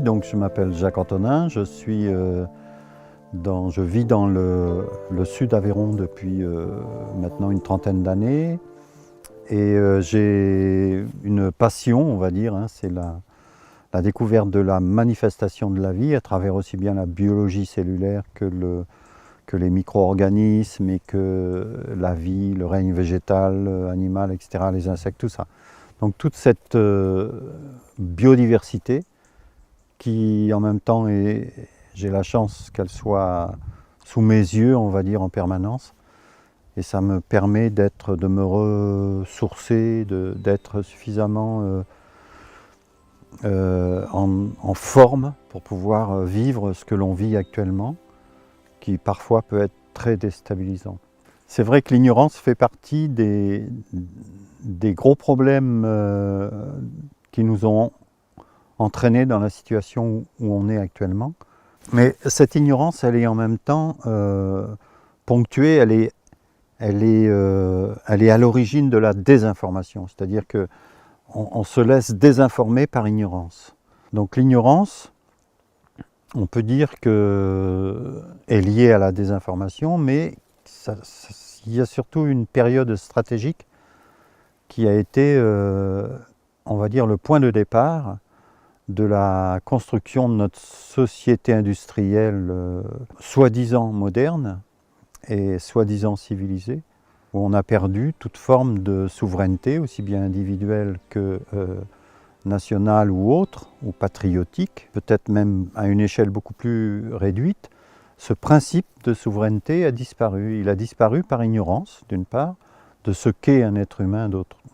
Oui, donc je m'appelle Jacques Antonin, je vis dans le sud d'Aveyron depuis maintenant une trentaine d'années et j'ai une passion, on va dire, c'est la découverte de la manifestation de la vie à travers aussi bien la biologie cellulaire que les micro-organismes et que la vie, le règne végétal, animal, etc., les insectes, tout ça. Donc toute cette biodiversité qui en même temps, j'ai la chance qu'elle soit sous mes yeux, on va dire, en permanence. Et ça me permet de me ressourcer, d'être suffisamment en forme pour pouvoir vivre ce que l'on vit actuellement, qui parfois peut être très déstabilisant. C'est vrai que l'ignorance fait partie des gros problèmes qui nous ont entraînés dans la situation où on est actuellement. Mais cette ignorance, elle est en même temps ponctuée, elle est à l'origine de la désinformation. C'est-à-dire qu'on se laisse désinformer par ignorance. Donc l'ignorance, on peut dire qu'elle est liée à la désinformation, mais il y a surtout une période stratégique qui a été, on va dire, le point de départ de la construction de notre société industrielle soi-disant moderne et soi-disant civilisée, où on a perdu toute forme de souveraineté, aussi bien individuelle que nationale ou autre, ou patriotique, peut-être même à une échelle beaucoup plus réduite. Ce principe de souveraineté a disparu. Il a disparu par ignorance, d'une part, de ce qu'est un être humain,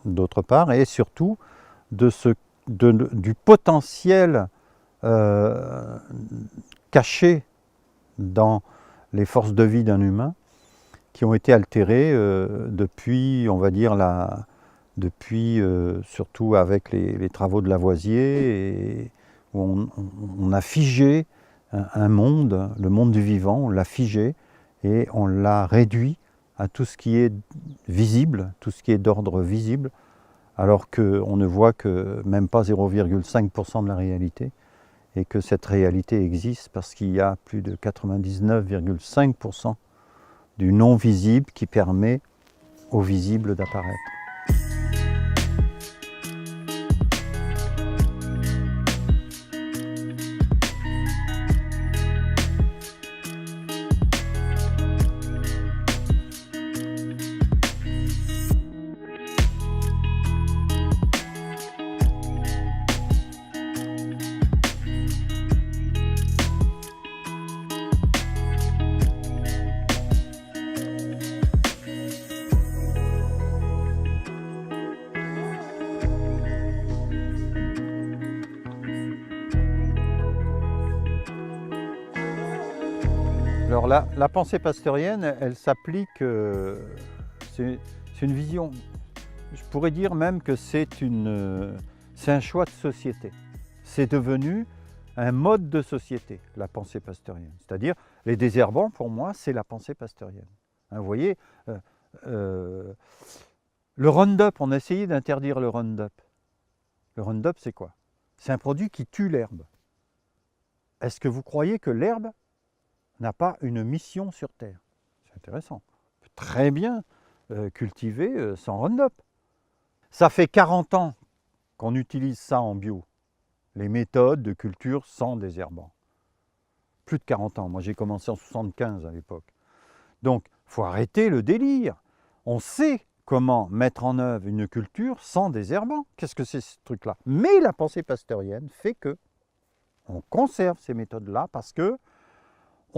d'autre part, et surtout du potentiel caché dans les forces de vie d'un humain qui ont été altérées depuis, on va dire, surtout avec les travaux de Lavoisier, et où on a figé un monde, le monde du vivant, on l'a figé et on l'a réduit à tout ce qui est visible, tout ce qui est d'ordre visible, alors qu'on ne voit que même pas 0,5% de la réalité, et que cette réalité existe parce qu'il y a plus de 99,5% du non-visible qui permet au visible d'apparaître. Alors la pensée pasteurienne, elle s'applique, c'est une vision, je pourrais dire même que c'est un choix de société. C'est devenu un mode de société, la pensée pasteurienne. C'est-à-dire, les désherbants, pour moi, c'est la pensée pasteurienne. Vous voyez, le Roundup, on a essayé d'interdire le Roundup. Le Roundup, c'est quoi? C'est un produit qui tue l'herbe. Est-ce que vous croyez que l'herbe n'a pas une mission sur Terre? C'est intéressant. On peut très bien cultiver sans Roundup. Ça fait 40 ans qu'on utilise ça en bio, les méthodes de culture sans désherbant. Plus de 40 ans. Moi, j'ai commencé en 75 à l'époque. Donc, il faut arrêter le délire. On sait comment mettre en œuvre une culture sans désherbant. Qu'est-ce que c'est ce truc-là? Mais la pensée pasteurienne fait que on conserve ces méthodes-là parce que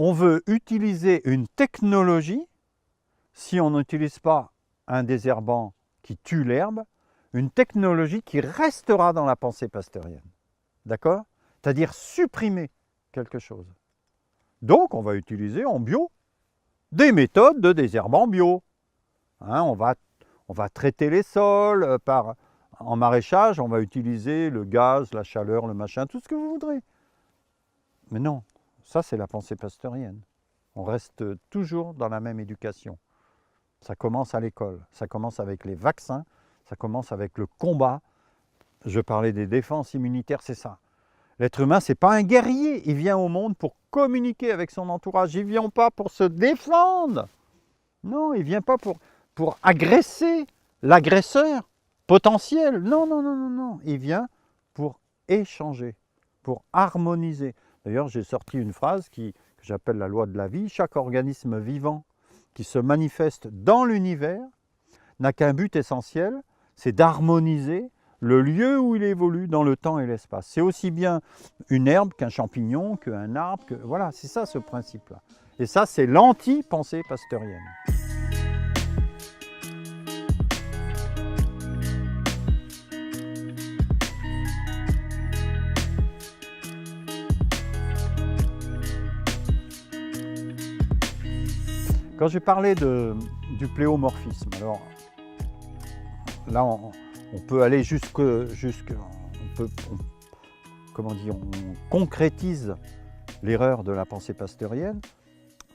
on veut utiliser une technologie, si on n'utilise pas un désherbant qui tue l'herbe, une technologie qui restera dans la pensée pasteurienne. D'accord? C'est-à-dire supprimer quelque chose. Donc, on va utiliser en bio des méthodes de désherbant bio. On va traiter les sols en maraîchage, on va utiliser le gaz, la chaleur, le machin, tout ce que vous voudrez. Mais non. Ça, c'est la pensée pasteurienne. On reste toujours dans la même éducation. Ça commence à l'école, ça commence avec les vaccins, ça commence avec le combat. Je parlais des défenses immunitaires, c'est ça. L'être humain, ce n'est pas un guerrier. Il vient au monde pour communiquer avec son entourage. Il ne vient pas pour se défendre. Non, il ne vient pas pour agresser l'agresseur potentiel. Non, non, non, non, non. Il vient pour échanger, pour harmoniser. D'ailleurs, j'ai sorti une phrase que j'appelle la loi de la vie. Chaque organisme vivant qui se manifeste dans l'univers n'a qu'un but essentiel, c'est d'harmoniser le lieu où il évolue dans le temps et l'espace. C'est aussi bien une herbe qu'un champignon, qu'un arbre, voilà, c'est ça ce principe-là. Et ça, c'est l'anti-pensée pasteurienne. Quand j'ai parlé du pléomorphisme, alors là on peut aller on concrétise l'erreur de la pensée pasteurienne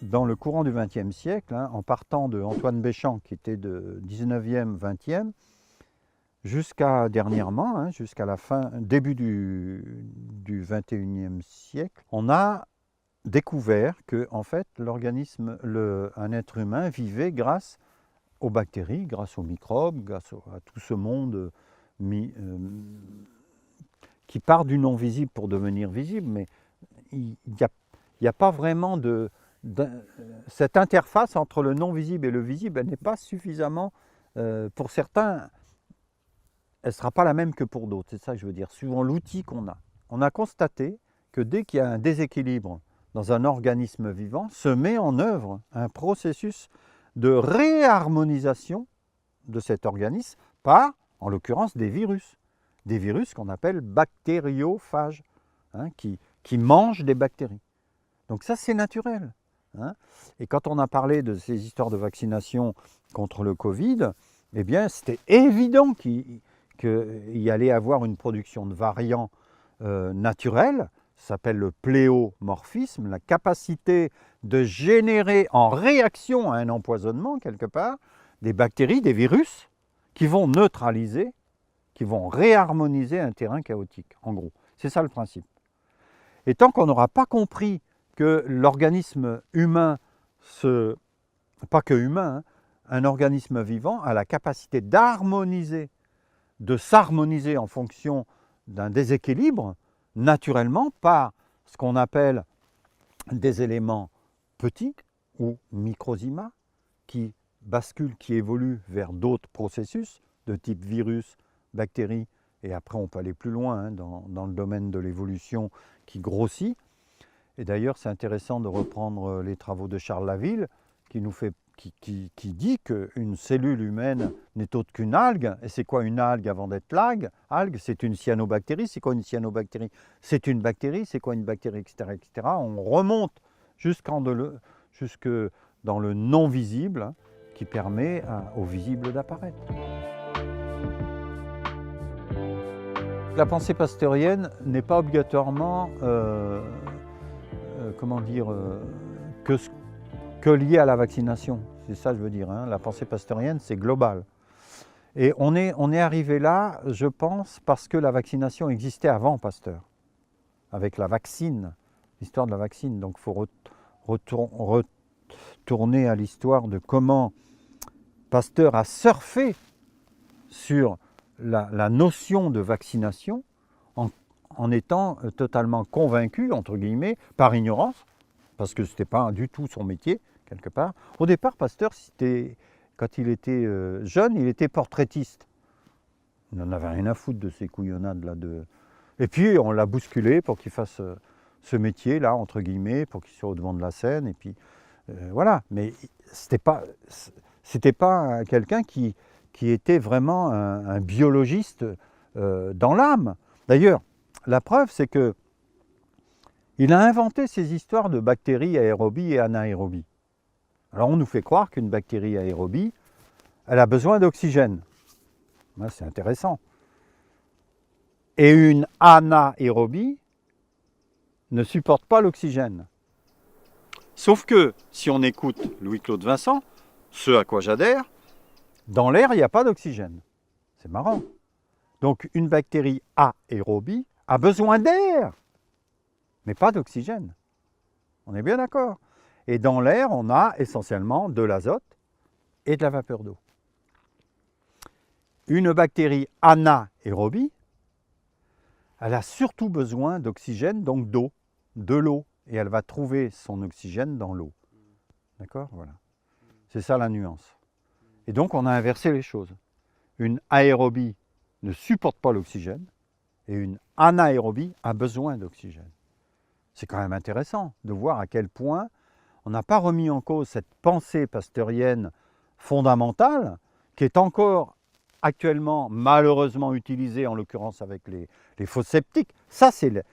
dans le courant du XXe siècle, en partant de Antoine Béchamp qui était de 19e, 20e, jusqu'à dernièrement, jusqu'à la fin, début du XXIe siècle, on a découvert que en fait un être humain vivait grâce aux bactéries, grâce aux microbes, grâce à tout ce monde qui part du non visible pour devenir visible, mais il n'y a pas vraiment cette interface entre le non visible et le visible, elle n'est pas suffisamment, pour certains, elle ne sera pas la même que pour d'autres, c'est ça que je veux dire, suivant l'outil qu'on a. On a constaté que dès qu'il y a un déséquilibre dans un organisme vivant, se met en œuvre un processus de réharmonisation de cet organisme par, en l'occurrence, des virus qu'on appelle bactériophages, qui mangent des bactéries. Donc ça, c'est naturel. Et quand on a parlé de ces histoires de vaccination contre le Covid, eh bien, c'était évident qu'il y allait avoir une production de variants naturels. Ça s'appelle le pléomorphisme, la capacité de générer en réaction à un empoisonnement, quelque part, des bactéries, des virus, qui vont neutraliser, qui vont réharmoniser un terrain chaotique, en gros. C'est ça le principe. Et tant qu'on n'aura pas compris que l'organisme humain, pas que humain, un organisme vivant a la capacité d'harmoniser, de s'harmoniser en fonction d'un déséquilibre, naturellement par ce qu'on appelle des éléments petits ou microzymas qui basculent, qui évoluent vers d'autres processus de type virus, bactéries, et après on peut aller plus loin dans le domaine de l'évolution qui grossit. Et d'ailleurs c'est intéressant de reprendre les travaux de Charles Laville qui dit qu'une cellule humaine n'est autre qu'une algue. Et c'est quoi une algue avant d'être l'algue? Algue, c'est une cyanobactérie. C'est quoi une cyanobactérie? C'est une bactérie. C'est quoi une bactérie, etc., etc. On remonte jusque dans le non visible qui permet au visible d'apparaître. La pensée pasteurienne n'est pas obligatoirement que lié à la vaccination. C'est ça que je veux dire. La pensée pasteurienne, c'est global. Et on est arrivé là, je pense, parce que la vaccination existait avant Pasteur, avec la vaccine, l'histoire de la vaccine. Donc il faut retourner à l'histoire de comment Pasteur a surfé sur la notion de vaccination en étant totalement convaincu, entre guillemets, par ignorance, parce que ce n'était pas du tout son métier, quelque part. Au départ, Pasteur, quand il était jeune, il était portraitiste. Il n'en avait rien à foutre de ces couillonnades-là. Et puis, on l'a bousculé pour qu'il fasse ce métier-là, entre guillemets, pour qu'il soit au devant de la scène. Et puis, voilà. Mais c'était pas quelqu'un qui était vraiment un biologiste dans l'âme. D'ailleurs, la preuve, c'est que il a inventé ces histoires de bactéries aérobies et anaérobies. Alors on nous fait croire qu'une bactérie aérobie, elle a besoin d'oxygène. C'est intéressant. Et une anaérobie ne supporte pas l'oxygène. Sauf que, si on écoute Louis-Claude Vincent, ce à quoi j'adhère, dans l'air, il n'y a pas d'oxygène. C'est marrant. Donc une bactérie aérobie a besoin d'air mais pas d'oxygène. On est bien d'accord. Et dans l'air, on a essentiellement de l'azote et de la vapeur d'eau. Une bactérie anaérobie, elle a surtout besoin d'oxygène, donc d'eau, de l'eau. Et elle va trouver son oxygène dans l'eau. D'accord? Voilà. C'est ça la nuance. Et donc, on a inversé les choses. Une aérobie ne supporte pas l'oxygène et une anaérobie a besoin d'oxygène. C'est quand même intéressant de voir à quel point on n'a pas remis en cause cette pensée pasteurienne fondamentale qui est encore actuellement malheureusement utilisée, en l'occurrence avec les fosses septiques. Ça, c'est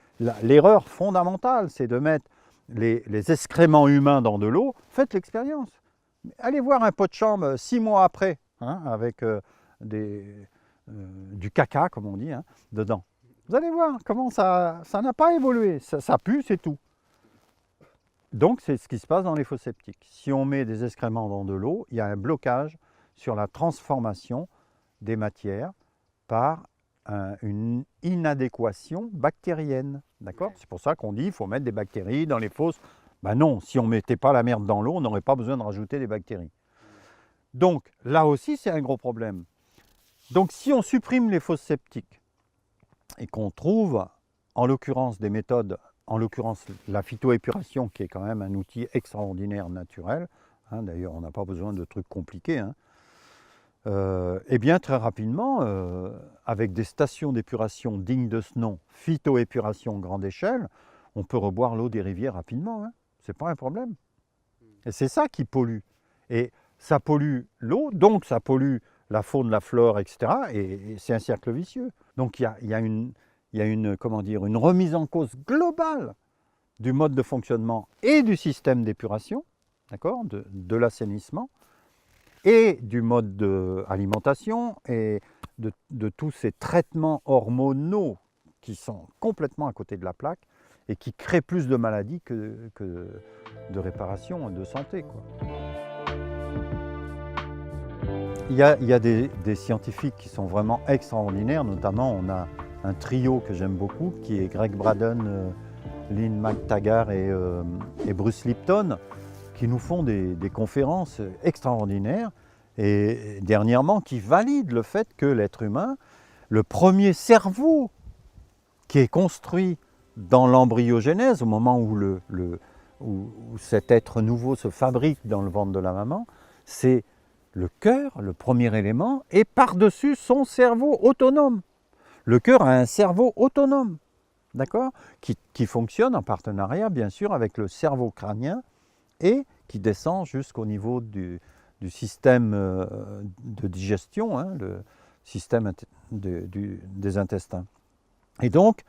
l'erreur fondamentale, c'est de mettre les excréments humains dans de l'eau. Faites l'expérience. Allez voir un pot de chambre 6 mois après, hein, avec du caca, comme on dit, hein, dedans. Vous allez voir comment ça n'a pas évolué. Ça pue, c'est tout. Donc, c'est ce qui se passe dans les fosses septiques. Si on met des excréments dans de l'eau, il y a un blocage sur la transformation des matières par une inadéquation bactérienne. D'accord? C'est pour ça qu'on dit qu'il faut mettre des bactéries dans les fosses. Ben non, si on ne mettait pas la merde dans l'eau, on n'aurait pas besoin de rajouter des bactéries. Donc, là aussi, c'est un gros problème. Donc, si on supprime les fosses septiques et qu'on trouve, en l'occurrence, des méthodes, en l'occurrence la phytoépuration, qui est quand même un outil extraordinaire naturel, hein, d'ailleurs, on n'a pas besoin de trucs compliqués, hein, et bien très rapidement, avec des stations d'épuration dignes de ce nom, phytoépuration grande échelle, on peut reboire l'eau des rivières rapidement, hein. C'est pas un problème. Et c'est ça qui pollue. Et ça pollue l'eau, donc ça pollue la faune, la flore, etc. Et c'est un cercle vicieux. Donc il y a une, comment dire, une remise en cause globale du mode de fonctionnement et du système d'épuration, d'accord, de l'assainissement, et du mode d'alimentation et de tous ces traitements hormonaux qui sont complètement à côté de la plaque et qui créent plus de maladies que de réparation et de santé, quoi. Il y a des scientifiques qui sont vraiment extraordinaires, notamment on a un trio que j'aime beaucoup qui est Greg Braden, Lynn McTaggart et Bruce Lipton, qui nous font des conférences extraordinaires et dernièrement qui valident le fait que l'être humain, le premier cerveau qui est construit dans l'embryogenèse, au moment où cet être nouveau se fabrique dans le ventre de la maman, c'est le cœur, le premier élément, et par-dessus son cerveau autonome. Le cœur a un cerveau autonome, d'accord, qui fonctionne en partenariat, bien sûr, avec le cerveau crânien et qui descend jusqu'au niveau du système de digestion, hein, le système des intestins. Et donc,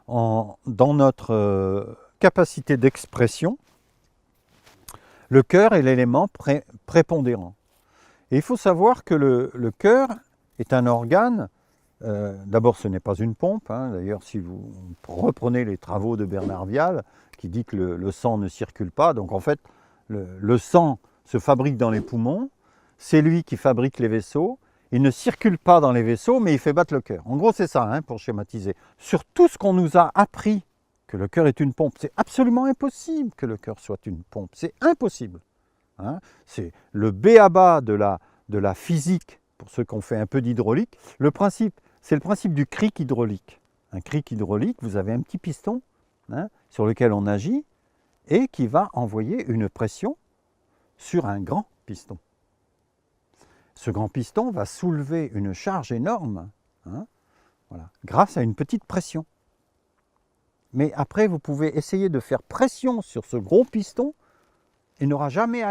dans notre capacité d'expression, le cœur est l'élément prépondérant. Et il faut savoir que le cœur est un organe, d'abord ce n'est pas une pompe, hein, d'ailleurs si vous reprenez les travaux de Bernard Vial, qui dit que le sang ne circule pas, donc en fait le sang se fabrique dans les poumons, c'est lui qui fabrique les vaisseaux, il ne circule pas dans les vaisseaux, mais il fait battre le cœur. En gros, c'est ça, hein, pour schématiser. Sur tout ce qu'on nous a appris, que le cœur est une pompe, c'est absolument impossible que le cœur soit une pompe. C'est impossible. Hein. C'est le b.a.-ba de la physique, pour ceux qui ont fait un peu d'hydraulique. Le principe, c'est le principe du cric hydraulique. Un cric hydraulique, vous avez un petit piston, hein, sur lequel on agit et qui va envoyer une pression sur un grand piston. Ce grand piston va soulever une charge énorme, hein, voilà, grâce à une petite pression. Mais après, vous pouvez essayer de faire pression sur ce gros piston, il n'aura jamais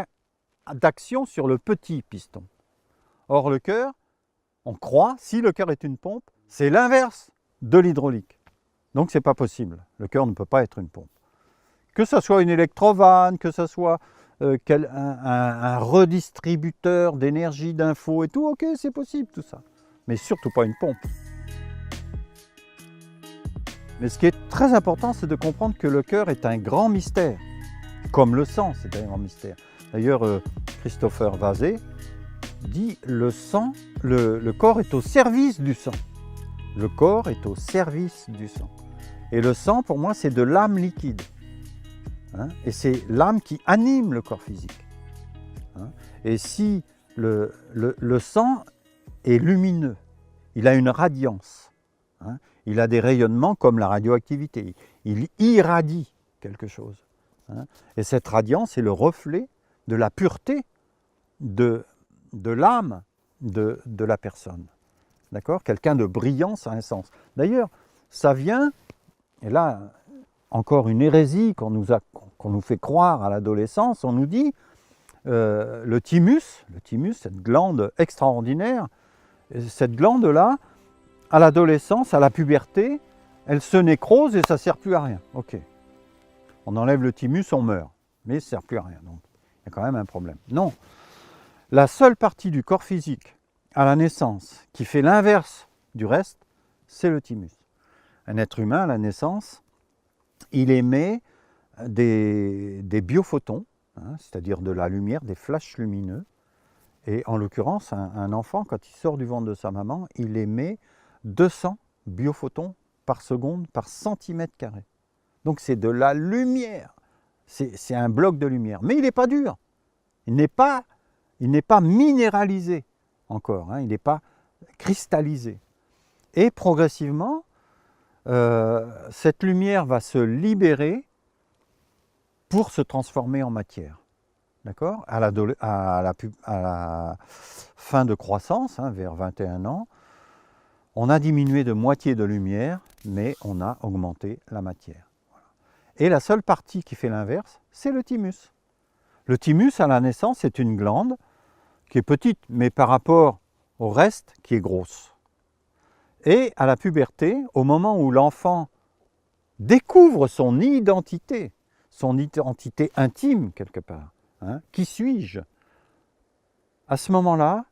d'action sur le petit piston. Or, le cœur, on croit, si le cœur est une pompe, c'est l'inverse de l'hydraulique. Donc, ce n'est pas possible. Le cœur ne peut pas être une pompe. Que ce soit une électrovanne, que ce soit un redistributeur d'énergie, d'infos et tout, ok, c'est possible tout ça. Mais surtout pas une pompe. Mais ce qui est très important, c'est de comprendre que le cœur est un grand mystère. Comme le sang, c'est un grand mystère. D'ailleurs, Christopher Vazé dit le corps est au service du sang. Le corps est au service du sang. Et le sang, pour moi, c'est de l'âme liquide. Hein, et c'est l'âme qui anime le corps physique. Hein, et si le sang est lumineux, il a une radiance, hein, il a des rayonnements comme la radioactivité, il irradie quelque chose. Hein, et cette radiance est le reflet de la pureté de l'âme de la personne. D'accord ? Quelqu'un de brillant, ça a un sens. D'ailleurs, ça vient, et là, encore une hérésie qu'on nous fait croire à l'adolescence, on nous dit le thymus, cette glande extraordinaire, cette glande-là, à l'adolescence, à la puberté, elle se nécrose et ça ne sert plus à rien. Ok. On enlève le thymus, on meurt, mais ça ne sert plus à rien. Donc, il y a quand même un problème. Non. La seule partie du corps physique à la naissance qui fait l'inverse du reste, c'est le thymus. Un être humain à la naissance, il émet des biophotons, hein, c'est-à-dire de la lumière, des flashs lumineux. Et en l'occurrence, un enfant, quand il sort du ventre de sa maman, il émet 200 biophotons par seconde par centimètre carré. Donc c'est de la lumière, c'est un bloc de lumière. Mais il n'est pas dur, il n'est pas minéralisé encore, hein, il n'est pas cristallisé. Et progressivement, cette lumière va se libérer pour se transformer en matière. D'accord ? À la fin de croissance, hein, vers 21 ans, on a diminué de moitié de lumière, mais on a augmenté la matière. Voilà. Et la seule partie qui fait l'inverse, c'est le thymus. Le thymus, à la naissance, c'est une glande qui est petite, mais par rapport au reste, qui est grosse. Et à la puberté, au moment où l'enfant découvre son identité intime quelque part, hein, qui suis-je? À ce moment-là,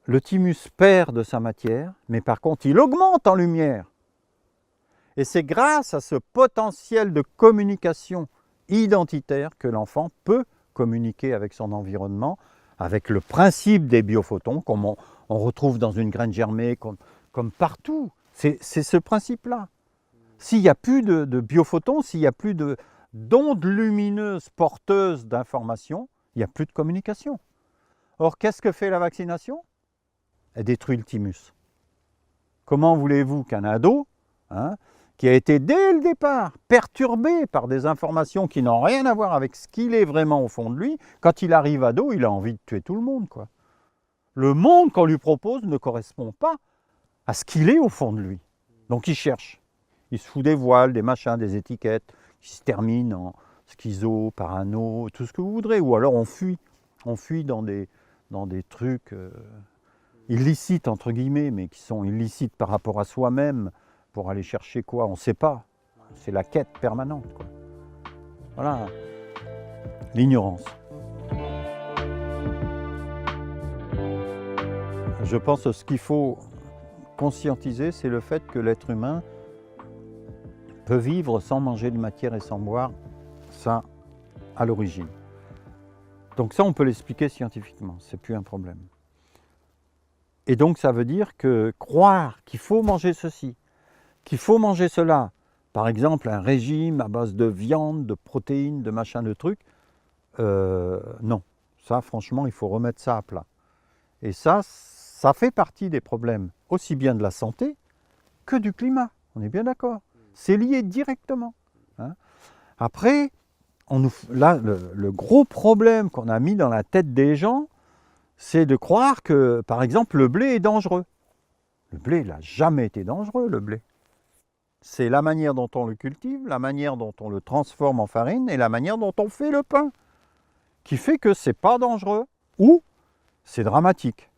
le thymus perd de sa matière, mais par contre, il augmente en lumière. Et c'est grâce à ce potentiel de communication identitaire que l'enfant peut communiquer avec son environnement, avec le principe des biophotons, comme on retrouve dans une graine germée, comme partout. C'est ce principe-là. S'il n'y a plus de biophotons, s'il n'y a plus d'ondes lumineuses porteuses d'informations, il n'y a plus de communication. Or, qu'est-ce que fait la vaccination? Elle détruit le thymus. Comment voulez-vous qu'un ado, hein, qui a été dès le départ perturbé par des informations qui n'ont rien à voir avec ce qu'il est vraiment au fond de lui, quand il arrive ado, il a envie de tuer tout le monde, quoi. Le monde qu'on lui propose ne correspond pas à ce qu'il est au fond de lui. Donc il cherche. Il se fout des voiles, des machins, des étiquettes, qui se terminent en schizo, parano, tout ce que vous voudrez. Ou alors on fuit dans des trucs illicites, entre guillemets, mais qui sont illicites par rapport à soi-même, pour aller chercher quoi, on ne sait pas. C'est la quête permanente, quoi. Voilà, l'ignorance. Je pense que ce qu'il faut conscientiser, c'est le fait que l'être humain peut vivre sans manger de matière et sans boire, ça, à l'origine. Donc ça, on peut l'expliquer scientifiquement, c'est plus un problème. Et donc ça veut dire que croire qu'il faut manger ceci, qu'il faut manger cela, par exemple un régime à base de viande, de protéines, de machin, de trucs, non. Ça, franchement, il faut remettre ça à plat. Et ça fait partie des problèmes, aussi bien de la santé que du climat. On est bien d'accord. C'est lié directement. Hein. Après, là, le gros problème qu'on a mis dans la tête des gens, c'est de croire que, par exemple, le blé est dangereux. Le blé, il n'a jamais été dangereux, le blé. C'est la manière dont on le cultive, la manière dont on le transforme en farine et la manière dont on fait le pain qui fait que ce n'est pas dangereux ou c'est dramatique.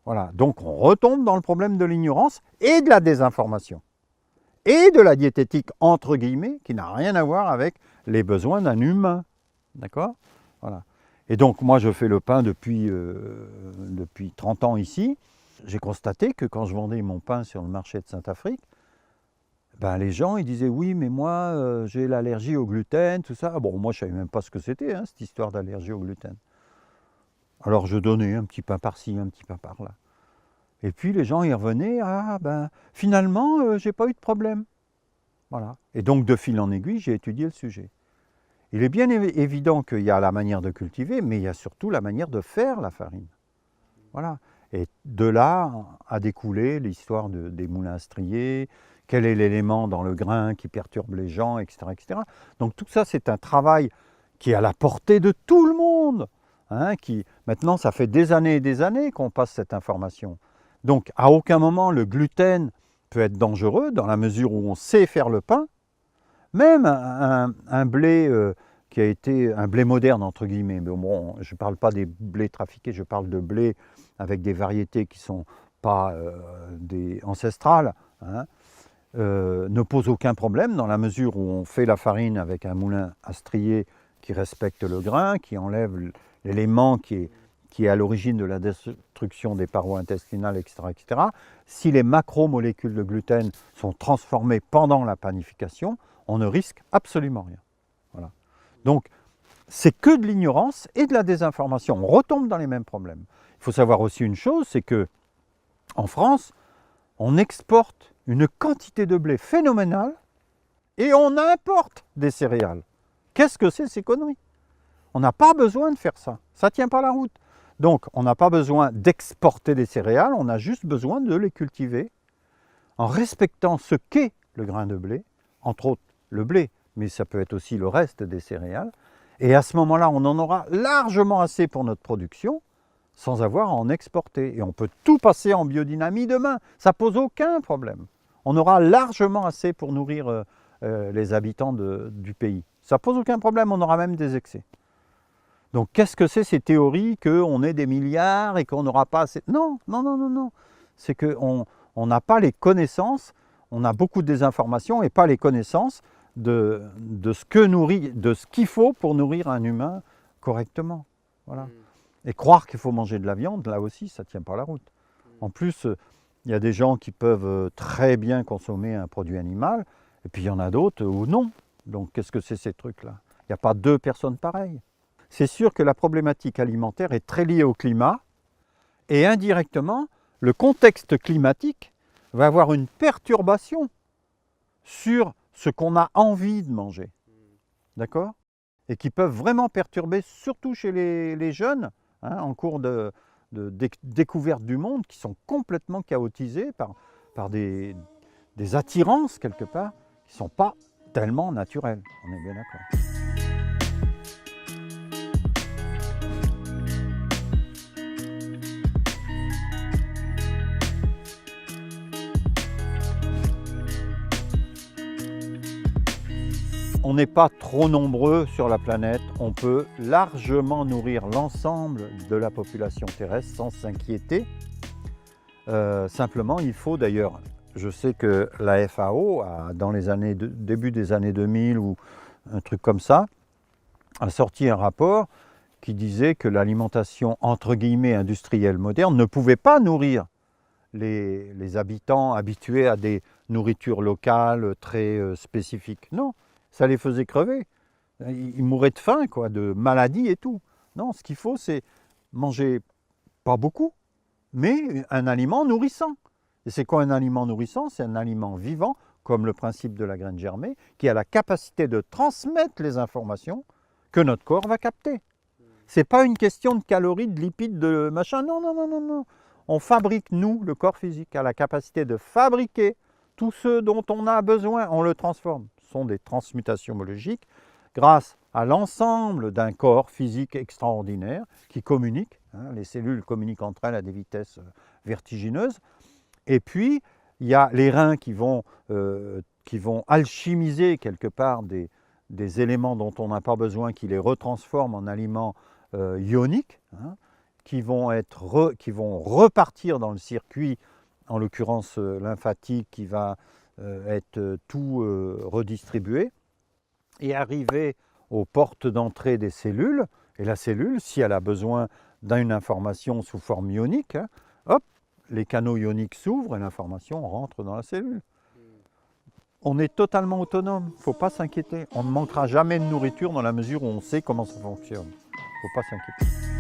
Voilà, donc on retombe dans le problème de l'ignorance et de la désinformation et de la diététique entre guillemets qui n'a rien à voir avec les besoins d'un humain. D'accord ? Voilà. Et donc moi je fais le pain depuis 30 ans ici. J'ai constaté que quand je vendais mon pain sur le marché de Saint-Afrique, ben, les gens ils disaient oui mais moi j'ai l'allergie au gluten, tout ça. Bon moi je ne savais même pas ce que c'était cette histoire d'allergie au gluten. Alors je donnais un petit pain par-ci, un petit pain par-là. Et puis les gens y revenaient, ah ben finalement j'ai pas eu de problème. Voilà. Et donc, de fil en aiguille, j'ai étudié le sujet. Il est bien évident qu'il y a la manière de cultiver, mais il y a surtout la manière de faire la farine. Voilà. Et de là a découlé l'histoire des moulins à strier, quel est l'élément dans le grain qui perturbe les gens, etc., etc. Donc tout ça, c'est un travail qui est à la portée de tout le monde. Hein, maintenant, ça fait des années et des années qu'on passe cette information. Donc à aucun moment le gluten peut être dangereux dans la mesure où on sait faire le pain. Même un blé qui a été un blé moderne, entre guillemets, mais bon, je ne parle pas des blés trafiqués, je parle de blé avec des variétés qui ne sont pas des ancestrales, hein, ne pose aucun problème dans la mesure où on fait la farine avec un moulin à strier qui respecte le grain, qui enlève l'élément qui est à l'origine de la destruction des parois intestinales, etc., etc. Si les macromolécules de gluten sont transformées pendant la panification, on ne risque absolument rien. Voilà. Donc, c'est que de l'ignorance et de la désinformation. On retombe dans les mêmes problèmes. Il faut savoir aussi une chose, c'est que en France, on exporte une quantité de blé phénoménale et on importe des céréales. Qu'est-ce que c'est ces conneries? On n'a pas besoin de faire ça. Ça ne tient pas la route. Donc, on n'a pas besoin d'exporter des céréales, on a juste besoin de les cultiver en respectant ce qu'est le grain de blé, entre autres le blé, mais ça peut être aussi le reste des céréales. Et à ce moment-là, on en aura largement assez pour notre production, sans avoir à en exporter. Et on peut tout passer en biodynamie demain, ça ne pose aucun problème. On aura largement assez pour nourrir les habitants du pays. Ça ne pose aucun problème, on aura même des excès. Donc qu'est-ce que c'est ces théories qu'on est des milliards et qu'on n'aura pas assez? Non, non, non, non, non. C'est qu'on n'a pas les connaissances, on a beaucoup de désinformations et pas les connaissances de ce qu'il faut pour nourrir un humain correctement. Voilà. Et croire qu'il faut manger de la viande, là aussi, ça ne tient pas la route. En plus, il y a des gens qui peuvent très bien consommer un produit animal, et puis il y en a d'autres où non. Donc qu'est-ce que c'est ces trucs-là? Il n'y a pas deux personnes pareilles. C'est sûr que la problématique alimentaire est très liée au climat, et indirectement, le contexte climatique va avoir une perturbation sur ce qu'on a envie de manger. D'accord? Et qui peuvent vraiment perturber, surtout chez les jeunes, hein, en cours de découverte du monde, qui sont complètement chaotisés par des attirances, quelque part, qui ne sont pas tellement naturelles. On est bien d'accord. On n'est pas trop nombreux sur la planète, on peut largement nourrir l'ensemble de la population terrestre sans s'inquiéter. Simplement, il faut d'ailleurs, je sais que la FAO, dans les début des années 2000 ou un truc comme ça, a sorti un rapport qui disait que l'alimentation entre guillemets industrielle moderne ne pouvait pas nourrir les habitants habitués à des nourritures locales très spécifiques. Non. Ça les faisait crever. Ils mouraient de faim, quoi, de maladies et tout. Non, ce qu'il faut, c'est manger pas beaucoup, mais un aliment nourrissant. Et c'est quoi un aliment nourrissant? C'est un aliment vivant, comme le principe de la graine germée, qui a la capacité de transmettre les informations que notre corps va capter. Ce n'est pas une question de calories, de lipides, de machin. Non, non, non, non, non. On fabrique, nous, le corps physique a la capacité de fabriquer tout ce dont on a besoin. On le transforme. Sont des transmutations biologiques grâce à l'ensemble d'un corps physique extraordinaire qui communique. Hein, les cellules communiquent entre elles à des vitesses vertigineuses. Et puis, il y a les reins qui vont alchimiser quelque part des éléments dont on n'a pas besoin, qui les retransforment en aliments ioniques, hein, qui vont repartir dans le circuit, en l'occurrence lymphatique, qui va être tout redistribué et arriver aux portes d'entrée des cellules. Et la cellule, si elle a besoin d'une information sous forme ionique, hein, hop, les canaux ioniques s'ouvrent et l'information rentre dans la cellule. On est totalement autonome, il ne faut pas s'inquiéter. On ne manquera jamais de nourriture dans la mesure où on sait comment ça fonctionne. Il ne faut pas s'inquiéter.